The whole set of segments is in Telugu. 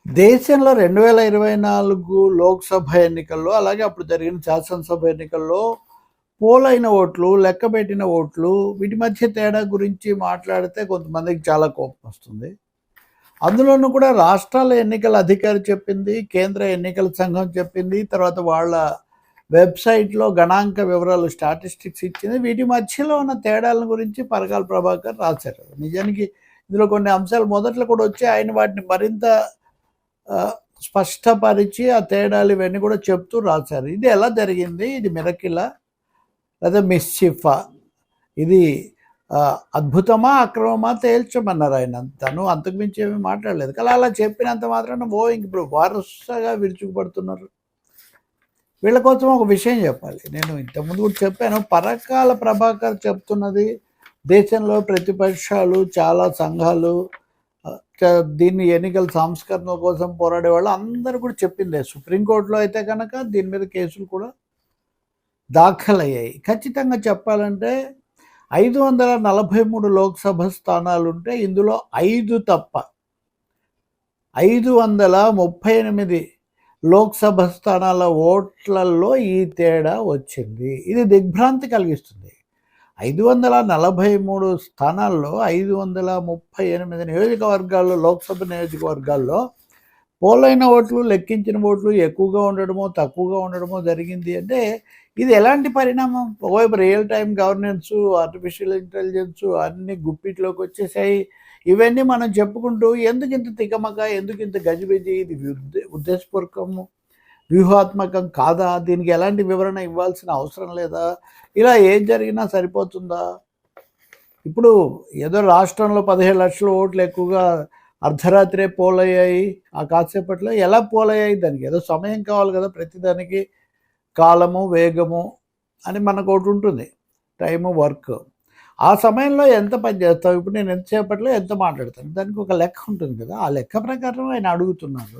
దేశంలో 2024 లోక్సభ ఎన్నికల్లో, అలాగే అప్పుడు జరిగిన శాసనసభ ఎన్నికల్లో పోలైన ఓట్లు, లెక్కపెట్టిన ఓట్లు, వీటి మధ్య తేడా గురించి మాట్లాడితే కొంతమందికి చాలా కోపం వస్తుంది. అందులోనూ కూడా రాష్ట్రాల ఎన్నికల అధికారి చెప్పింది, కేంద్ర ఎన్నికల సంఘం చెప్పింది, తర్వాత వాళ్ళ వెబ్సైట్లో గణాంక వివరాలు స్టాటిస్టిక్స్ ఇచ్చింది. వీటి మధ్యలో ఉన్న తేడాల గురించి పరకాల ప్రభాకర్ రాశారు. నిజానికి ఇందులో కొన్ని అంశాలు మొదట్లో కూడా వచ్చి ఆయన వాటిని మరింత స్పష్టపరిచి ఆ తేడాలు ఇవన్నీ కూడా చెప్తూ రాశారు. ఇది ఎలా జరిగింది, ఇది మిరకిలా లేదా మిస్చిఫా, ఇది అద్భుతమా అక్రమమా తేల్చమన్నారు ఆయన. తను అంతకుమించి ఏమీ మాట్లాడలేదు. కానీ అలా చెప్పినంత మాత్రాన ఇంక ఇప్పుడు వరుసగా విరుచుకుపడుతున్నారు. వీళ్ళ కోసం ఒక విషయం చెప్పాలి. నేను ఇంతకుముందు కూడా చెప్పాను, పరకాల ప్రభాకర్ చెప్తున్నది దేశంలో ప్రతిపక్షాలు, చాలా సంఘాలు, దీన్ని ఎన్నికల సంస్కరణ కోసం పోరాడే వాళ్ళు అందరూ కూడా చెప్పిందే. సుప్రీంకోర్టులో అయితే కనుక దీని మీద కేసులు కూడా దాఖలయ్యాయి. ఖచ్చితంగా చెప్పాలంటే 543 లోక్సభ స్థానాలుంటే ఇందులో 5 తప్ప 538 లోక్సభ స్థానాల ఓట్లలో ఈ తేడా వచ్చింది. ఇది దిగ్భ్రాంతి కలిగిస్తుంది. 543 స్థానాల్లో 538 నియోజకవర్గాల్లో, లోక్సభ నియోజకవర్గాల్లో పోలైన ఓట్లు, లెక్కించిన ఓట్లు ఎక్కువగా ఉండడమో తక్కువగా ఉండడమో జరిగింది. అంటే ఇది ఎలాంటి పరిణామం? ఒకవైపు real time governance, artificial intelligence అన్నీ గుప్పిట్లోకి వచ్చేసాయి. ఇవన్నీ మనం చెప్పుకుంటూ ఎందుకు ఇంత తికమక, ఎందుకు ఇంత గజిబిజి, ఇది ఉద్దేశపూర్వకము, వ్యూహాత్మకం కాదా, దీనికి ఎలాంటి వివరణ ఇవ్వాల్సిన అవసరం లేదా, ఇలా ఏం జరిగినా సరిపోతుందా? ఇప్పుడు ఏదో రాష్ట్రంలో 17 లక్షల ఓట్లు ఎక్కువగా అర్ధరాత్రే పోలయ్యాయి, ఆ కాసేపట్లో ఎలా పోలయ్యాయి? దానికి ఏదో సమయం కావాలి కదా, ప్రతిదానికి కాలము, వేగము అని మనకు ఒకటి ఉంటుంది, టైము, వర్క్. ఆ సమయంలో ఎంత పని చేస్తావు, ఇప్పుడు నేను ఎంతసేపట్లో ఎంత మాట్లాడతాను, దానికి ఒక లెక్క ఉంటుంది కదా. ఆ లెక్క ప్రకారం ఆయన అడుగుతున్నాడు,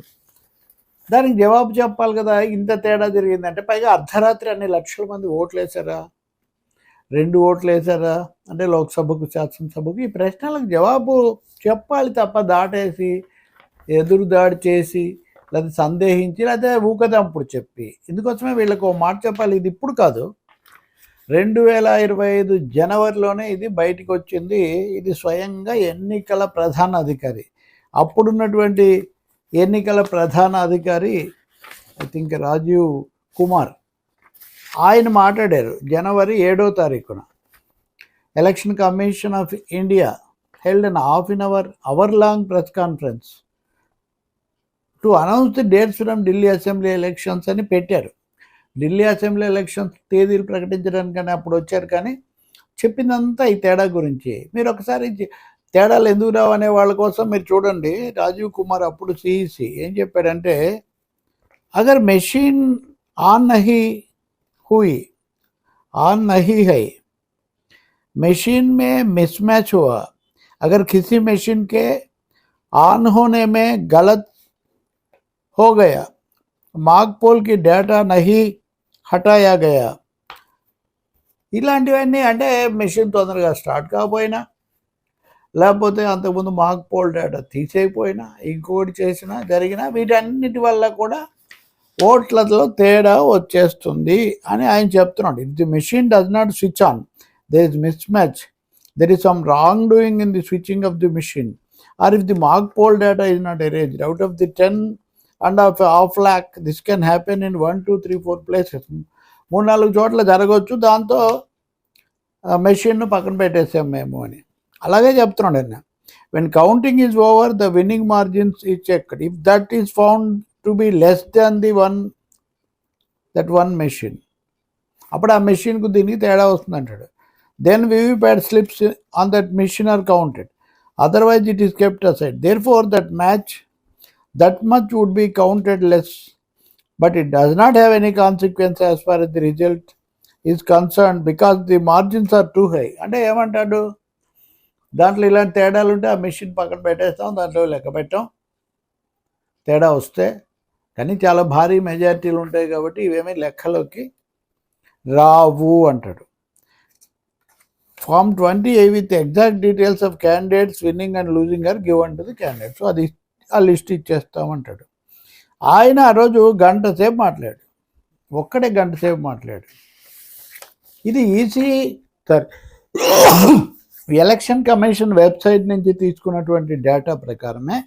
దానికి జవాబు చెప్పాలి కదా. ఇంత తేడా జరిగిందంటే, పైగా అర్ధరాత్రి అన్ని లక్షల మంది ఓట్లు వేశారా, 2 ఓట్లు వేశారా అంటే లోక్సభకు, శాసనసభకు? ఈ ప్రశ్నలకు జవాబు చెప్పాలి తప్ప దాటేసి, ఎదురు దాడి చేసి, లేదా సందేహించి, లేదా ఊకదంపుడు చెప్పి. ఇందుకోసమే వీళ్ళకు ఒక మాట చెప్పాలి. ఇది ఇప్పుడు కాదు, 2025 జనవరిలోనే ఇది బయటికి వచ్చింది. ఇది స్వయంగా ఎన్నికల ప్రధాన అధికారి, అప్పుడున్నటువంటి ఎన్నికల ప్రధాన అధికారి ఐ థింక్ రాజీవ్ కుమార్, ఆయన మాట్లాడారు జనవరి 7వ తారీఖున. Election Commission of India held an hour long press conference to announce the dates from Delhi assembly elections అని పెట్టారు. ఢిల్లీ అసెంబ్లీ ఎలక్షన్స్ తేదీలు ప్రకటించడానికని అప్పుడు వచ్చారు. కానీ చెప్పిందంతా ఈ తేడా గురించి. మీరు ఒకసారి తేడాలు ఎందుకు రావు అనే వాళ్ళ కోసం మీరు చూడండి. రాజీవ్ కుమార్ అప్పుడు సిఈసి ఏం చెప్పాడంటే, అగర్ మెషిన్ ఆన్ నహీ हुई ऑन नहीं है, मशीन में मिसमैच हुआ, अगर किसी मशीन के ऑन होने में गलत हो गया, मार्क पोल की डेटा नहीं हटाया गया, ఇలాంటివన్నీ అంటే మెషిన్ తొందరగా స్టార్ట్ కాకపోయినా, లేకపోతే అంతకుముందు మార్క్ పోల్ డేటా తీసేయకపోయినా, ఇంకోటి చేసినా, జరిగినా, వీటన్నిటి వల్ల కూడా ఓట్లలో తేడా వచ్చేస్తుంది అని ఆయన చెప్తున్నాడు. If the machine does not switch on, there is mismatch, there is some wrongdoing in the switching off the machine, or if the mark poll data is not arranged out of the 10.5 lakh, this can happen in 1, 2, 3, 4 places. 3-4 చోట్ల జరగవచ్చు. దాంతో మెషిన్ను పక్కన పెట్టేసాం మేము అని అలాగే చెప్తున్నాడు ఆయన. When counting is over, the winning margins is checked. If that is found to be less than that one machine, అప్పుడు ఆ మెషిన్కు దీనికి తేడా వస్తుంది అంటాడు. Then VVPAT slips on that machine are counted, otherwise it is kept aside. Therefore that much would be counted less, but it does not have any consequence as far as the result is concerned because the margins are too high. అంటే ఏమంటాడు, దాంట్లో ఇలాంటి తేడాలు ఉంటే ఆ మెషిన్ పక్కన పెట్టేస్తాం, దాంట్లో లెక్క పెట్టాం, తేడా వస్తే. కానీ చాలా భారీ మెజారిటీలు ఉంటాయి కాబట్టి ఇవేమీ లెక్కలోకి రావు అంటాడు. Form 20A with exact details of candidates winning and losing are given to the candidate. So అది ఆ లిస్ట్ ఇచ్చేస్తామంటాడు. ఆయన ఆ రోజు గంట సేపు మాట్లాడు, ఒక్కడే గంట సేపు మాట్లాడు. ఇది ఈసీ ఎలక్షన్ కమిషన్ వెబ్సైట్ నుంచి తీసుకున్నటువంటి డేటా ప్రకారమే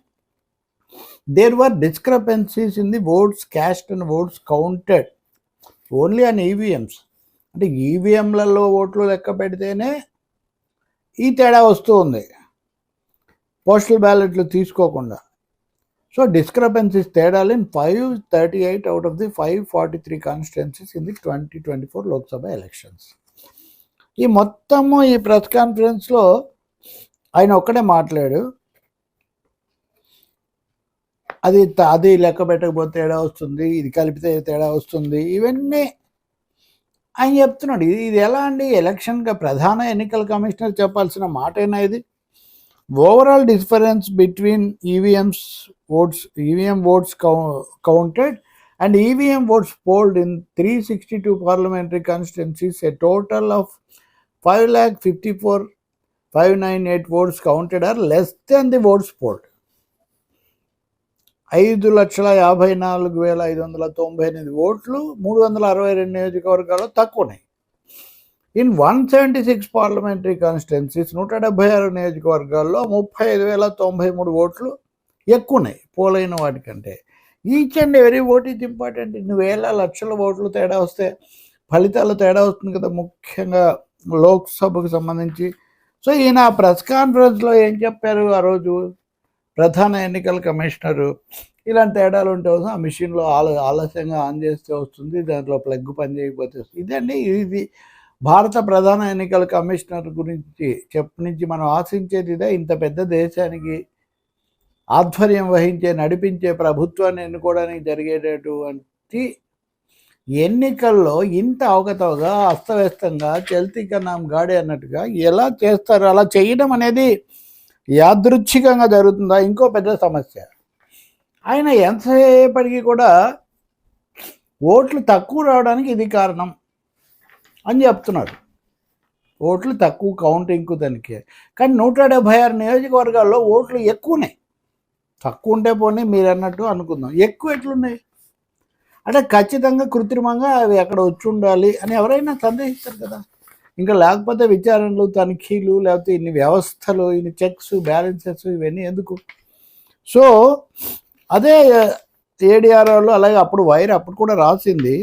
there were discrepancies in the votes cast and votes counted only on EVMs. అంటే ఈవీఎంలలో ఓట్లు లెక్క పెడితేనే ఈ తేడా వస్తూ ఉంది, పోస్టల్ బ్యాలెట్లు తీసుకోకుండా. సో డిస్క్రపెన్సీస్ తేడాలు in 538 out of the 543 constituencies in the 2024 Lok Sabha elections. ఈ మొత్తము ఈ ప్రెస్ కాన్ఫరెన్స్లో ఆయన ఒక్కడే మాట్లాడు, అది లెక్క పెట్టకపోతే తేడా వస్తుంది, ఇది కలిపితే తేడా వస్తుంది, ఇవన్నీ ఆయన చెప్తున్నాడు. ఇది ఎలా అండి? ఎలక్షన్గా ప్రధాన ఎన్నికల కమిషనర్ చెప్పాల్సిన మాటేనా ఇది? Overall difference between EVM votes counted and EVM votes polled in 362 parliamentary constituencies, a total of 5,54,598 votes counted are less than the votes polled. 5,54,598 ఓట్లు 362 నియోజకవర్గాల్లో తక్కువ ఉన్నాయి. ఇన్ 176 పార్లమెంటరీ కాన్స్టిట్యున్సీస్ 176 నియోజకవర్గాల్లో 35,093 ఓట్లు ఎక్కువ ఉన్నాయి పోలైన వాటికంటే. Each and every vote is important. ఇన్ని వేల లక్షల ఓట్లు తేడా వస్తే ఫలితాలు తేడా వస్తుంది కదా, ముఖ్యంగా లోక్సభకు సంబంధించి. సో ఈయన ప్రెస్ కాన్ఫరెన్స్లో ఏం చెప్పారు ఆ రోజు? ప్రధాన ఎన్నికల కమిషనరు ఇలాంటి తేడాలు ఉంటే ఆ మిషన్లో ఆలస్యంగా ఆన్ చేస్తే వస్తుంది, దాంట్లో ప్లగ్ పని చేయకపోతే వస్తుంది. ఇదండి ఇది భారత ప్రధాన ఎన్నికల కమిషనర్ గురించి నుంచి మనం ఆశించేది ఇదే. ఇంత పెద్ద దేశానికి ఆధ్వర్యం వహించే నడిపించే ప్రభుత్వాన్ని ఎన్నుకోవడానికి జరిగేటటువంటి ఎన్నికల్లో ఇంత అవకతవగా అస్తవ్యస్తంగా చల్తీకా నామ్ గాడి అన్నట్టుగా ఎలా చేస్తారు? అలా చేయడం అనేది యాదృచ్ఛికంగా జరుగుతుందా? ఇంకో పెద్ద సమస్య. ఆయన ఎంతసేపటికి కూడా ఓట్లు తక్కువ రావడానికి ఇది కారణం అని చెప్తున్నారు. ఓట్లు తక్కువ కౌంటింగ్కు దానికి. కానీ 176 నియోజకవర్గాల్లో ఓట్లు ఎక్కువనే. తక్కువ ఉంటే పోనీ మీరు అన్నట్టు అనుకుందాం, ఎక్కువ ఎట్లున్నాయి అంటే ఖచ్చితంగా కృత్రిమంగా అవి అక్కడ వచ్చి ఉండాలి అని ఎవరైనా సందేహిస్తారు కదా. ఇంకా లేకపోతే విచారణలు, తనిఖీలు, లేకపోతే ఇన్ని వ్యవస్థలు, ఇన్ని చెక్స్, బ్యాలెన్సెస్ ఇవన్నీ ఎందుకు? సో అదే ఏడీఆర్ఓలో అలాగే అప్పుడు అప్పుడు కూడా రాసింది,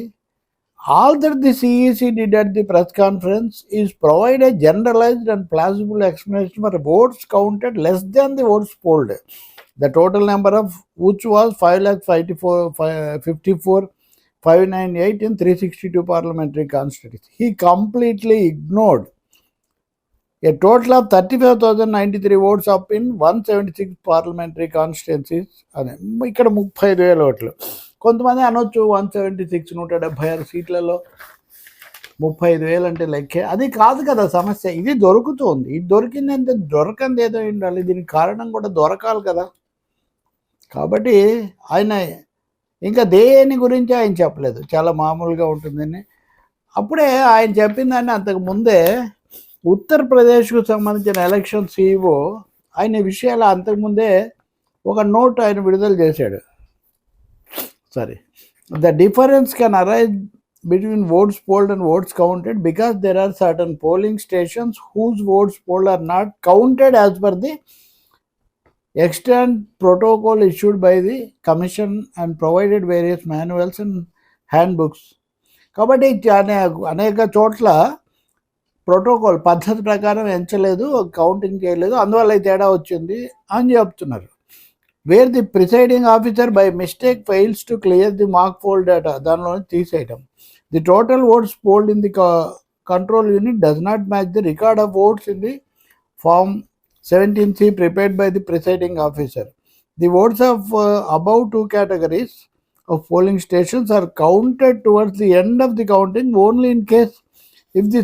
all that the CEC did at the press conference is provide a generalized and plausible explanation for votes counted less than the votes polled. The total number of which was 5,54,598 in 362 parliamentary constituencies. He completely ignored a total of 35,093 votes up in 176 parliamentary constituencies. అదే ఇక్కడ 35,000 ఓట్లు. కొంతమంది అనొచ్చు 176 176 సీట్లలో 35,000 అంటే లెక్కే. అది కాదు కదా సమస్య. ఇది దొరుకుతుంది. ఇది దొరికిందంటే దొరకంది ఏదో ఉండాలి, దీనికి కారణం కూడా దొరకాలి కదా. కాబట్టి ఆయన ఇంకా దేని గురించి ఆయన చెప్పలేదు, చాలా మామూలుగా ఉంటుందని. అప్పుడే ఆయన చెప్పిందని అంతకు ముందే ఉత్తరప్రదేశ్కు సంబంధించిన ఎలక్షన్ CEO ఆయన విషయాలు అంతకుముందే ఒక నోట్ ఆయన విడుదల చేశాడు. The difference can arise between votes polled and votes counted because there are certain polling stations whose votes polled are not counted as per the extant protocol issued by the commission and provided various manuals and handbooks. కాబట్టి అనేక చోట్ల ప్రోటోకాల్ పద్ధతి ప్రకారం ఎంచలేదు, కౌంటింగ్ చేయలేదు, అందువల్ల ఈ తేడా వచ్చింది అని చెప్తున్నారు. Where the presiding officer by mistake fails to clear the mark poll data, దానిలో తీసేయటం. The total votes polled in the control unit does not match the record of votes in the form 17C prepared by the presiding officer. The votes of above two categories of polling stations are counted towards the end of the counting only in case if the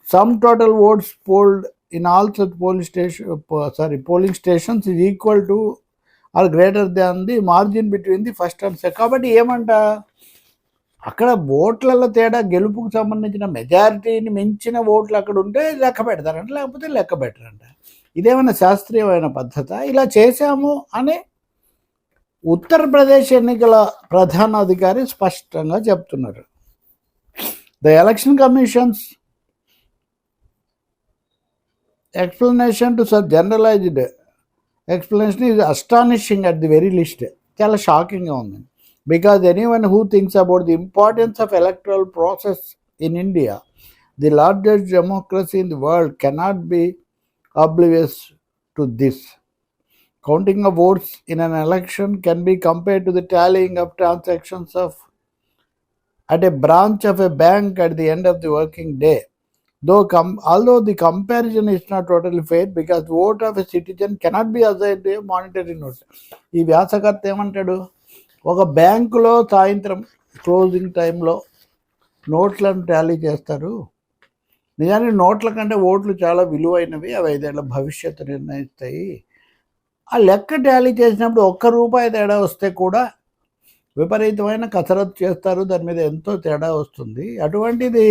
sum total votes polled in all such polling stations is equal to or greater than the margin between the first and second. కాబట్టి ఏమంట, అక్కడ ఓట్లలో తేడా గెలుపుకు సంబంధించిన మెజారిటీని మించిన ఓట్లు అక్కడ ఉంటే లెక్క పెడతారంట, లేకపోతే లెక్క పెట్టరంట. ఇదేమైనా శాస్త్రీయమైన పద్ధత? ఇలా చేశాము అని ఉత్తరప్రదేశ్ ఎన్నికల ప్రధాన అధికారి స్పష్టంగా చెప్తున్నారు, the election commission's explanation to such generalized explanation is astonishing at the very least. చాలా షాకింగ్గా ఉంది. Because anyone who thinks about the importance of electoral process in India, the largest democracy in the world, cannot be oblivious to this. Counting of votes in an election can be compared to the tallying of transactions of at a branch of a bank at the end of the working day. Although the comparison is not totally fair, because the vote of a citizen cannot be assigned to a monetary note. ఈ వ్యాసకర్త ఏమంటాడు, ఒక బ్యాంకులో సాయంత్రం క్లోజింగ్ టైంలో నోట్లను టాలీ చేస్తారు. నిజానికి నోట్ల కంటే ఓట్లు చాలా విలువైనవి, అవి 5 ఏళ్ల భవిష్యత్తు నిర్ణయిస్తాయి. ఆ లెక్క టాలీ చేసినప్పుడు ₹1 తేడా వస్తే కూడా విపరీతమైన కసరత్తు చేస్తారు, దాని మీద ఎంతో తేడా వస్తుంది. అటువంటిది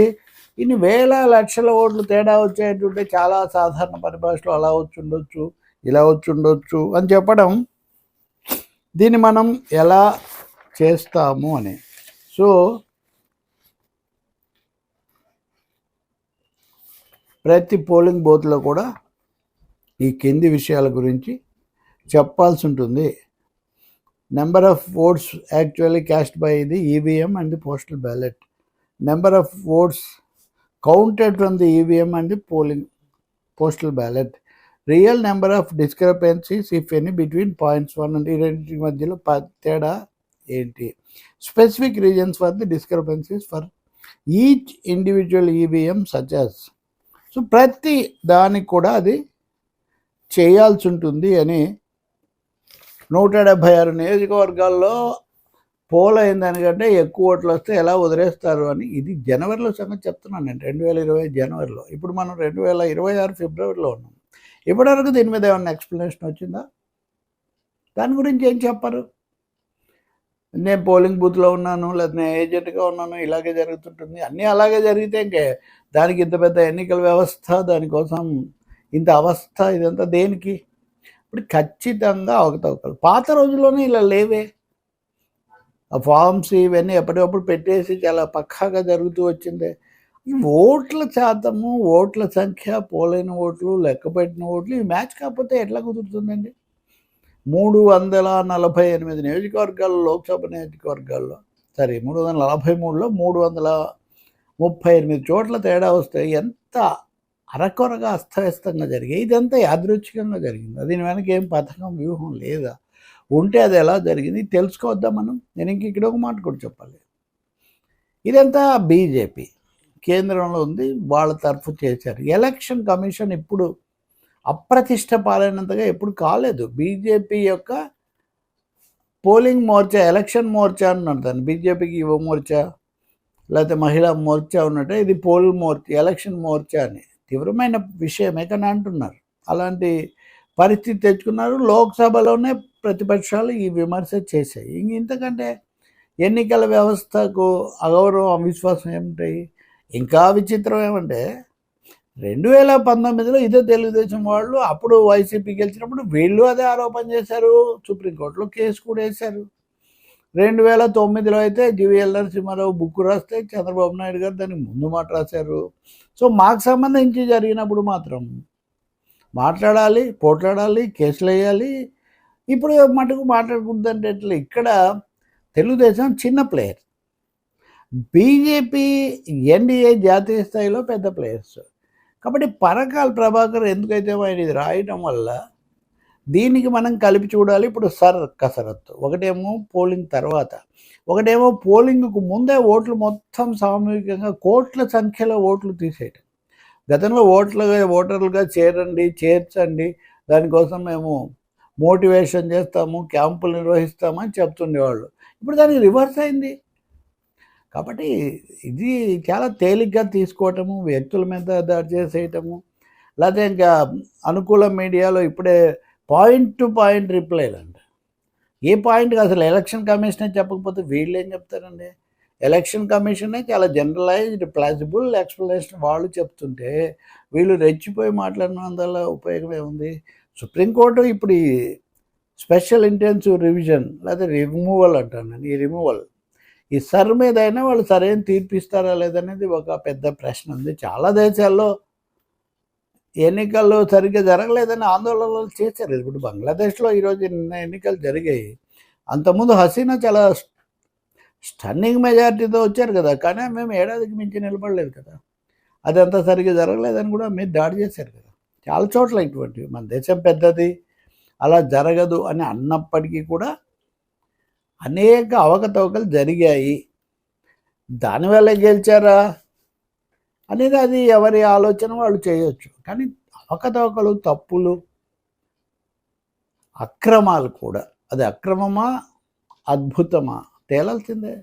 ఇన్ని వేల లక్షల ఓట్లు తేడా వచ్చేటుంటే చాలా సాధారణ పరిభాషలో అలా వచ్చి ఉండొచ్చు, ఇలా వచ్చి ఉండొచ్చు అని చెప్పడం, దీన్ని మనం ఎలా చేస్తాము అని. సో ప్రతి పోలింగ్ బూత్లో కూడా ఈ కింది విషయాల గురించి చెప్పాల్సి ఉంటుంది. Number of votes actually cast by the EVM and the postal ballot, number of votes counted from the EVM and the polling postal ballot, real number of discrepancies if any between points 1 and 2 మధ్యలో తేడా ఏంటి, specific reasons for the discrepancies for each individual EVM such as. So ప్రతి దానికి కూడా అది చేయాల్సి ఉంటుంది అని 176 నియోజకవర్గాల్లో పోల్ అయిన దానికంటే ఎక్కువ ఓట్లు వస్తే ఎలా వదిలేస్తారు అని. ఇది జనవరిలో సంగతి చెప్తున్నాను నేను, 2020 జనవరిలో. ఇప్పుడు మనం 2026 ఫిబ్రవరిలో ఉన్నాం. ఇప్పటివరకు దీని మీద ఏమన్నా ఎక్స్ప్లెనేషన్ వచ్చిందా? దాని గురించి ఏం చెప్పారు? నేను పోలింగ్ బూత్లో ఉన్నాను, లేదా నేను ఏజెంట్గా ఉన్నాను, ఇలాగే జరుగుతుంటుంది, అన్నీ అలాగే జరిగితే ఇంకే దానికి ఇంత పెద్ద ఎన్నికల వ్యవస్థ, దానికోసం ఇంత అవస్థ, ఇదంతా దేనికి? ఇప్పుడు ఖచ్చితంగా అవకతవకలు. పాత రోజుల్లోనే ఇలా లేవే. ఆ ఫామ్స్ ఇవన్నీ ఎప్పటికప్పుడు పెట్టేసి చాలా పక్కాగా జరుగుతూ వచ్చిందే. ఓట్ల శాతము, ఓట్ల సంఖ్య, పోలైన ఓట్లు, లెక్కపెట్టిన ఓట్లు ఈ మ్యాచ్ కాకపోతే ఎట్లా కుదురుతుందండి? 348 నియోజకవర్గాల్లో, లోక్సభ నియోజకవర్గాల్లో, 343లో 338 చోట్ల తేడా వస్తే ఎంత అరకొరగా అస్తవ్యస్తంగా జరిగాయి. ఇదంతా యాదృచ్ఛికంగా జరిగింది. దీని వెనక ఏం పథకం, వ్యూహం లేదా? ఉంటే అది ఎలా జరిగింది తెలుసుకోవద్దా మనం? నేను ఇక్కడ ఒక మాట కూడా చెప్పాలి. ఇదంతా బీజేపీ కేంద్రంలో ఉంది, వాళ్ళ తరఫు చేశారు. ఎలక్షన్ కమిషన్ ఇప్పుడు అప్రతిష్ట పాలైనంతగా ఎప్పుడు కాలేదు. బీజేపీ యొక్క పోలింగ్ మోర్చా, ఎలక్షన్ మోర్చా అన్నారు దాన్ని. బీజేపీకి యువ మోర్చా లేకపోతే మహిళా మోర్చా ఉన్నట్టే ఇది పోల్ మోర్చా, ఎలక్షన్ మోర్చా అని తీవ్రమైన విషయమే కానీ అంటున్నారు. అలాంటి పరిస్థితి తెచ్చుకున్నారు. లోక్సభలోనే ప్రతిపక్షాలు ఈ విమర్శ చేశాయి. ఇంతకంటే ఎన్నికల వ్యవస్థకు అగౌరవం, అవిశ్వాసం ఏమిటాయి? ఇంకా విచిత్రం ఏమంటే 2019లో ఇదే తెలుగుదేశం వాళ్ళు అప్పుడు వైసీపీ గెలిచినప్పుడు వీళ్ళు అదే ఆరోపణ చేశారు, సుప్రీంకోర్టులో కేసు కూడా వేశారు. 2009లో అయితే జీవీఎల్ నరసింహారావు బుక్ రాస్తే చంద్రబాబు నాయుడు గారు దానికి ముందు మాట రాశారు. సో మాకు సంబంధించి జరిగినప్పుడు మాత్రం మాట్లాడాలి, పోట్లాడాలి, కేసులు వేయాలి. ఇప్పుడు మటుకు మాట్లాడకూడదంటే ఎట్లా? ఇక్కడ తెలుగుదేశం చిన్న ప్లేయర్, బీజేపీ ఎన్డీఏ జాతీయ స్థాయిలో పెద్ద ప్లేయర్స్. కాబట్టి పరకాల ప్రభాకర్ ఎందుకైతే ఆయన ఇది రాయడం వల్ల దీనికి మనం కలిపి చూడాలి. ఇప్పుడు కసరత్తు ఒకటేమో పోలింగ్ తర్వాత, ఒకటేమో పోలింగ్కు ముందే ఓట్లు మొత్తం సామూహికంగా కోట్ల సంఖ్యలో ఓట్లు తీసేయటం. గతంలో ఓటర్లుగా చేర్చండి, దానికోసం మేము మోటివేషన్ చేస్తాము, క్యాంపులు నిర్వహిస్తామని చెప్తుండేవాళ్ళు. ఇప్పుడు దానికి రివర్స్ అయింది. కాబట్టి ఇది చాలా తేలిగ్గా తీసుకోవటము, వ్యక్తుల మీద దాడి చేసేయటము, లేకపోతే ఇంకా అనుకూల మీడియాలో ఇప్పుడే పాయింట్ టు పాయింట్ రిప్లైలు అంట. ఏ పాయింట్కి అసలు ఎలక్షన్ కమిషనే చెప్పకపోతే వీళ్ళు ఏం చెప్తారండి? ఎలక్షన్ కమిషనే చాలా జనరలైజ్డ్ ప్లాజిబుల్ ఎక్స్ప్లెనేషన్ వాళ్ళు చెప్తుంటే వీళ్ళు రెచ్చిపోయి మాట్లాడినందువల్ల ఉపయోగం ఏముంది? సుప్రీంకోర్టు ఇప్పుడు ఈ స్పెషల్ ఇంటెన్సివ్ రివిజన్ లేదా రిమూవల్ అంటాను నేను. ఈ రిమూవల్ ఈ సర్ మీదైనా వాళ్ళు సరైన తీర్పు ఇస్తారా లేదనేది ఒక పెద్ద ప్రశ్న ఉంది. చాలా దేశాల్లో ఎన్నికల్లో సరిగ్గా జరగలేదని ఆందోళనలు చేశారు. ఇప్పుడు బంగ్లాదేశ్లో ఈరోజు నిన్న ఎన్నికలు జరిగాయి. అంతకుముందు హసీనా చాలా స్టన్నింగ్ మెజారిటీతో వచ్చారు కదా, కానీ మేము ఏడాదికి మించి నిలబడలేదు కదా. అదంతా సరిగ్గా జరగలేదని కూడా మీరు దాడి చేశారు కదా. చాలా చోట్ల ఇటువంటివి. మన దేశం పెద్దది, అలా జరగదు అని అన్నప్పటికీ కూడా అనేక అవకతవకలు జరిగాయి. దానివల్ల గెలిచారా అనేది అది ఎవరి ఆలోచన వాళ్ళు చేయొచ్చు. కానీ అవకతవకలు, తప్పులు, అక్రమాలు కూడా, అది అక్రమమా అద్భుతమా తేలాల్సిందే.